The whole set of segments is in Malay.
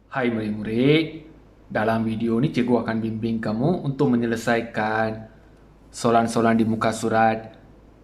Hai murid-murid, dalam video ini cikgu akan bimbing kamu untuk menyelesaikan soalan-soalan di muka surat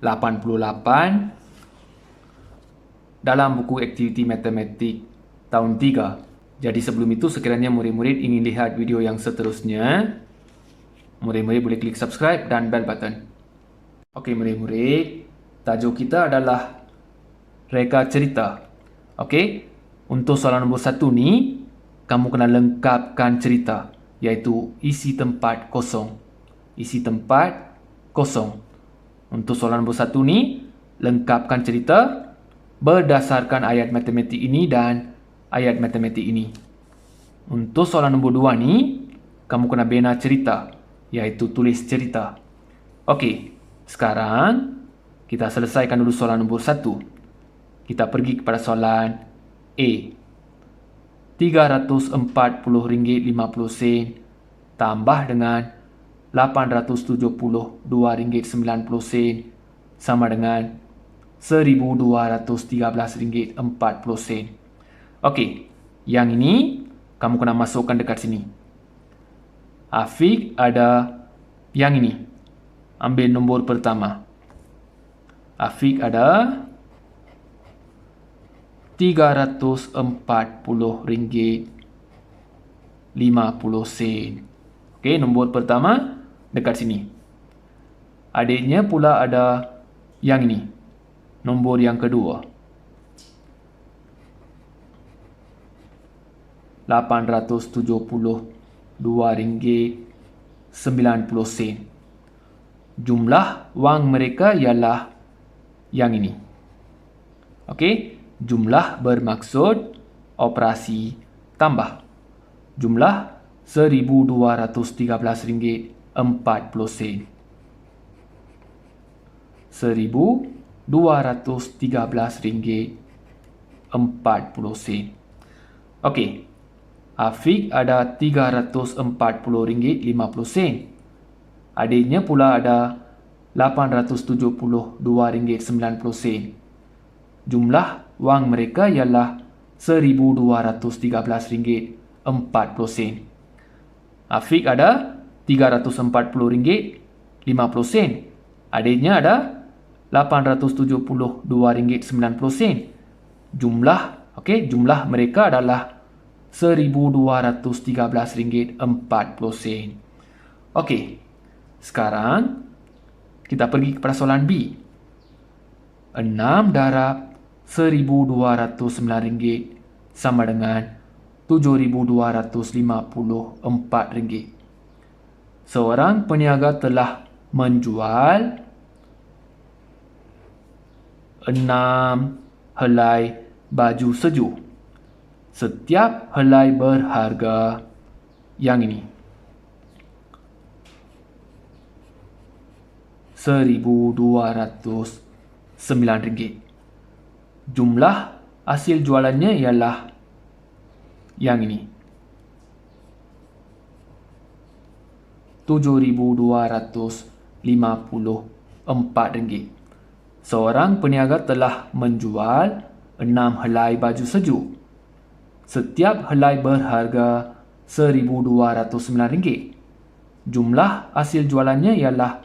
88 dalam buku aktiviti matematik tahun 3. Jadi sebelum itu sekiranya murid-murid ingin lihat video yang seterusnya, murid-murid boleh klik subscribe dan bell button. Okey murid-murid, tajuk kita adalah reka cerita. Okey, untuk soalan nombor 1 ni, kamu kena lengkapkan cerita, iaitu isi tempat kosong. Isi tempat kosong. Untuk soalan nombor 1 ni, lengkapkan cerita berdasarkan ayat matematik ini dan ayat matematik ini. Untuk soalan nombor 2 ni, kamu kena bina cerita, iaitu tulis cerita. Okey, sekarang kita selesaikan dulu soalan nombor 1. Kita pergi kepada soalan A. RM340.50 tambah dengan RM872.90 sama dengan RM1,213.40. Okey, yang ini kamu kena masukkan dekat sini. Afiq ada yang ini. Ambil nombor pertama. Afiq ada RM340.50. Okey, nombor pertama dekat sini. Adiknya pula ada yang ini. Nombor yang kedua. RM872.90. Jumlah wang mereka ialah yang ini. Okey, jumlah bermaksud operasi tambah. Jumlah RM1,213.40. RM1,213.40. Okey, Afiq ada RM340.50. Adiknya pula ada RM872.90. Jumlah wang mereka ialah RM1,213.40. Afiq ada RM340.50. Adiknya ada RM872.90. Jumlah mereka adalah RM1,213.40. Okey, sekarang kita pergi kepada soalan B. 6 darab RM1,209 sama dengan RM7,254. Seorang peniaga telah menjual 6 helai baju sejuk. Setiap helai berharga yang ini. RM1,209. Jumlah hasil jualannya ialah yang ini. RM7,254. Seorang peniaga telah menjual 6 helai baju sejuk. Setiap helai berharga RM1,209. Jumlah hasil jualannya ialah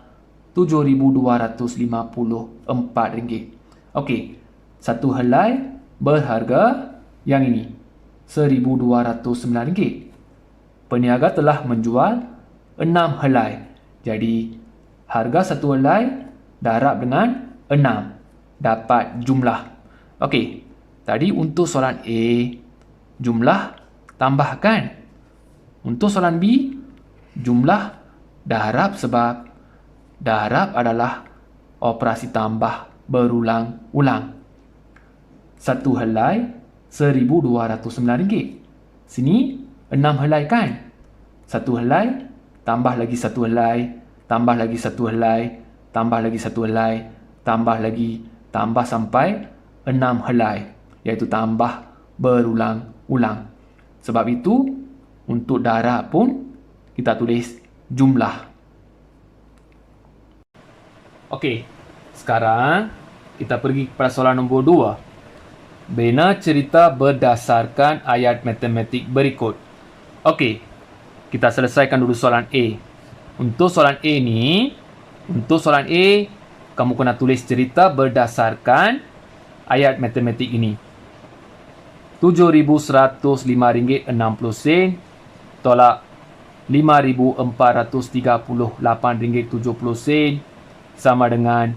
RM7,254. Okey, satu helai berharga yang ini, RM1,209. Peniaga telah menjual 6 helai. Jadi, harga satu helai darab dengan 6. Dapat jumlah. Okey, tadi untuk soalan A, jumlah tambahkan. Untuk soalan B, jumlah darab sebab darab adalah operasi tambah berulang-ulang. Satu helai RM1,209. Sini 6 helai kan? Satu helai tambah lagi satu helai, tambah lagi satu helai, tambah lagi satu helai, tambah lagi, tambah sampai 6 helai, iaitu tambah berulang-ulang. Sebab itu, untuk darab pun kita tulis jumlah. Okey, sekarang kita pergi kepada soalan nombor 2. Bina cerita berdasarkan ayat matematik berikut. Okey, kita selesaikan dulu soalan A. Untuk soalan A, kamu kena tulis cerita berdasarkan ayat matematik ini. RM7,105.60 tolak RM5,438.70 sama dengan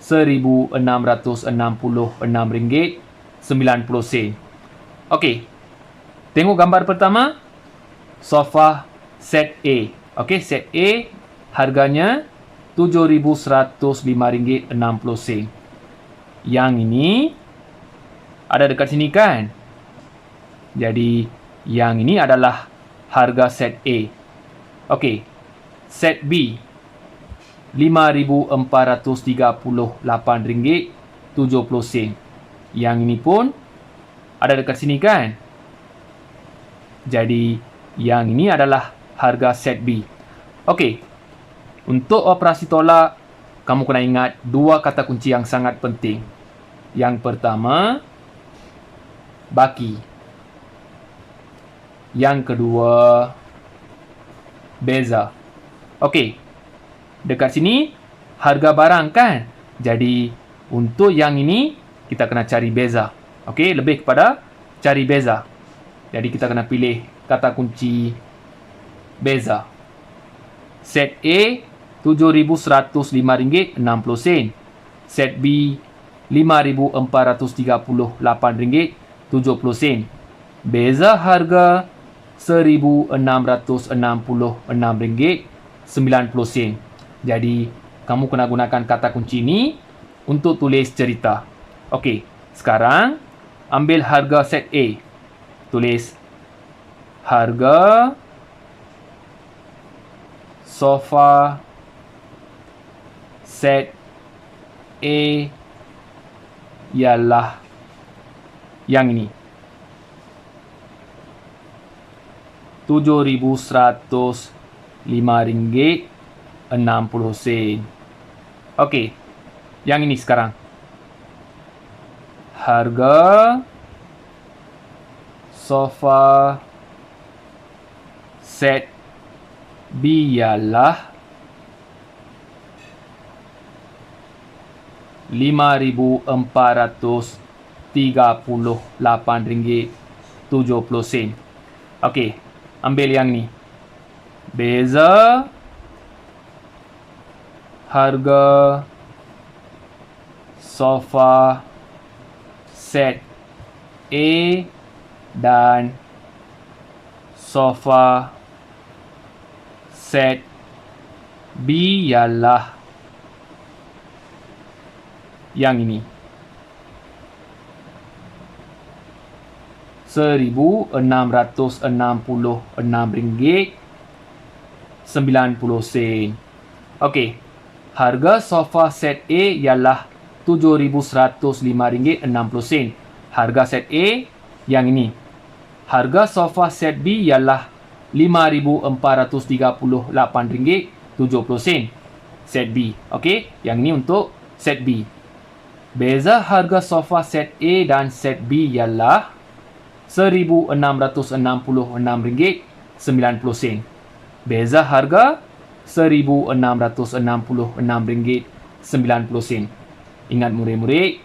RM1,666.90. Okey, tengok gambar pertama. Sofa set A. Okey, set A harganya RM7,105.60. Yang ini ada dekat sini kan? Jadi, yang ini adalah harga set A. Okey, set B RM5,438.70. Yang ini pun ada dekat sini kan? Jadi, yang ini adalah harga set B. Okey, untuk operasi tolak, kamu kena ingat dua kata kunci yang sangat penting. Yang pertama, baki. Yang kedua, beza. Okey, dekat sini harga barang kan? Jadi, untuk yang ini, kita kena cari beza. Okey, lebih kepada cari beza. Jadi, kita kena pilih kata kunci beza. Set A, RM7,105.60. Set B, RM5,438.70. Beza harga RM1,666.90. Jadi, kamu kena gunakan kata kunci ini untuk tulis cerita. Okey, sekarang ambil harga set A. Tulis harga sofa set A ialah yang ini. RM7,105.60. Okey, yang ini sekarang. Harga sofa set B ialah RM5,438.70. Okey, ambil yang ni. Beza harga sofa set A dan sofa set B ialah yang ini. RM1,666.90. Okey, harga sofa set A ialah RM7,105.60. Harga set A yang ini. Harga sofa set B ialah RM5,438.70. Set B. Okey, yang ini untuk set B. Beza harga sofa set A dan set B ialah RM1,666.90. Beza harga RM1,666.90. Ingat murid-murid,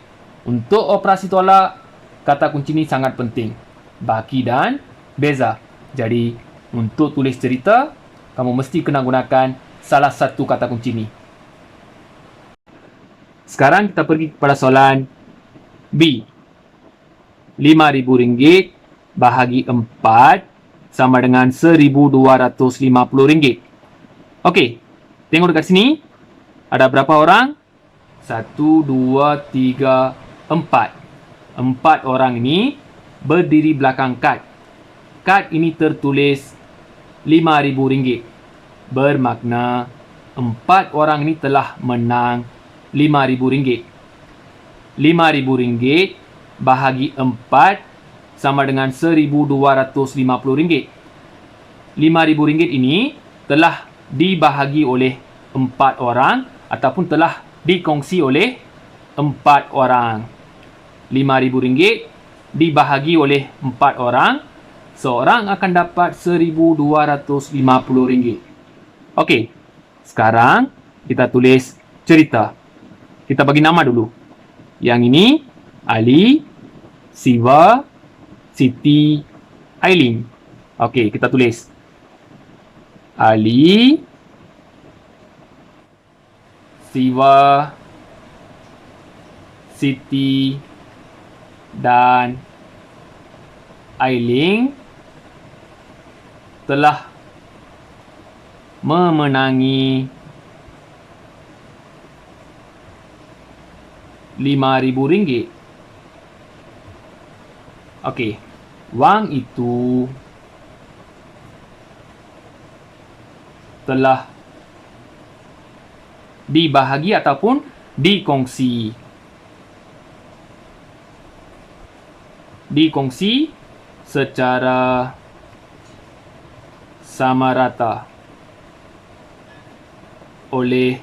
untuk operasi tolak, kata kunci ini sangat penting. Baki dan beza. Jadi, untuk tulis cerita, kamu mesti kena gunakan salah satu kata kunci ini. Sekarang kita pergi kepada soalan B. RM5,000 bahagi 4 sama dengan RM1,250. Okey, tengok dekat sini. Ada berapa orang? 1, 2, 3, 4. 4 orang ini berdiri belakang kad. Kad ini tertulis RM5,000. Bermakna 4 orang ini telah menang RM5,000. RM5,000 bahagi 4 sama dengan RM1,250. RM5,000 ini telah dibahagi oleh 4 orang ataupun telah dikongsi oleh 4 orang. RM5,000 dibahagi oleh 4 orang, seorang akan dapat RM1,250. Okey, sekarang kita tulis cerita. Kita bagi nama dulu. Yang ini Ali, Siva, Siti, Aileen. Okey, kita tulis Ali, Siva, Siti, dan Aileen telah memenangi RM5,000. Okey, wang itu telah dibahagi ataupun dikongsi. Dikongsi secara sama rata oleh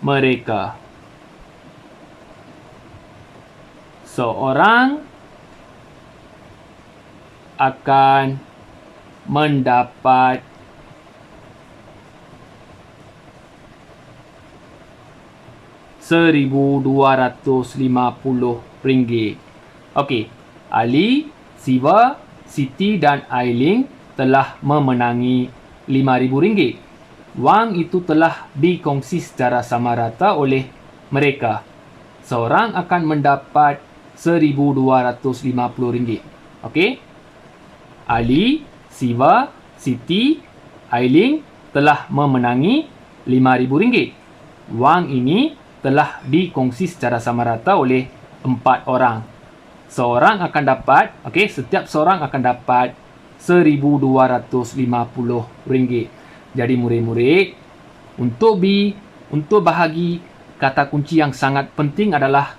mereka. Seorang akan mendapat RM1,250. Okey, Ali, Siva, Siti dan Aileen telah memenangi RM5,000. Wang itu telah dikongsi secara sama rata oleh mereka. Seorang akan mendapat RM1,250. Okey, Ali, Siva, Siti, Aileen telah memenangi RM5,000. Wang ini telah dikongsi secara sama rata oleh 4 orang. Seorang akan dapat, okey, setiap seorang akan dapat RM1,250. Jadi murid-murid, untuk bahagi, kata kunci yang sangat penting adalah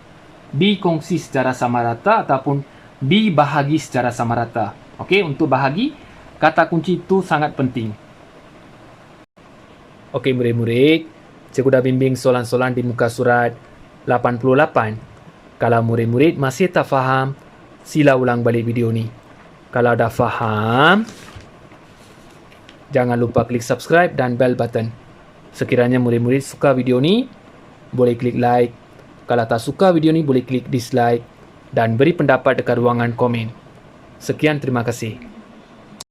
dikongsi secara sama rata ataupun dibahagi secara sama rata. Okey, untuk bahagi, kata kunci itu sangat penting. Okey murid-murid, cikgu dah bimbing soalan-soalan di muka surat 88. Kalau murid-murid masih tak faham, sila ulang balik video ni. Kalau dah faham, jangan lupa klik subscribe dan bell button. Sekiranya murid-murid suka video ni, boleh klik like. Kalau tak suka video ni, boleh klik dislike dan beri pendapat dekat ruangan komen. Sekian, terima kasih.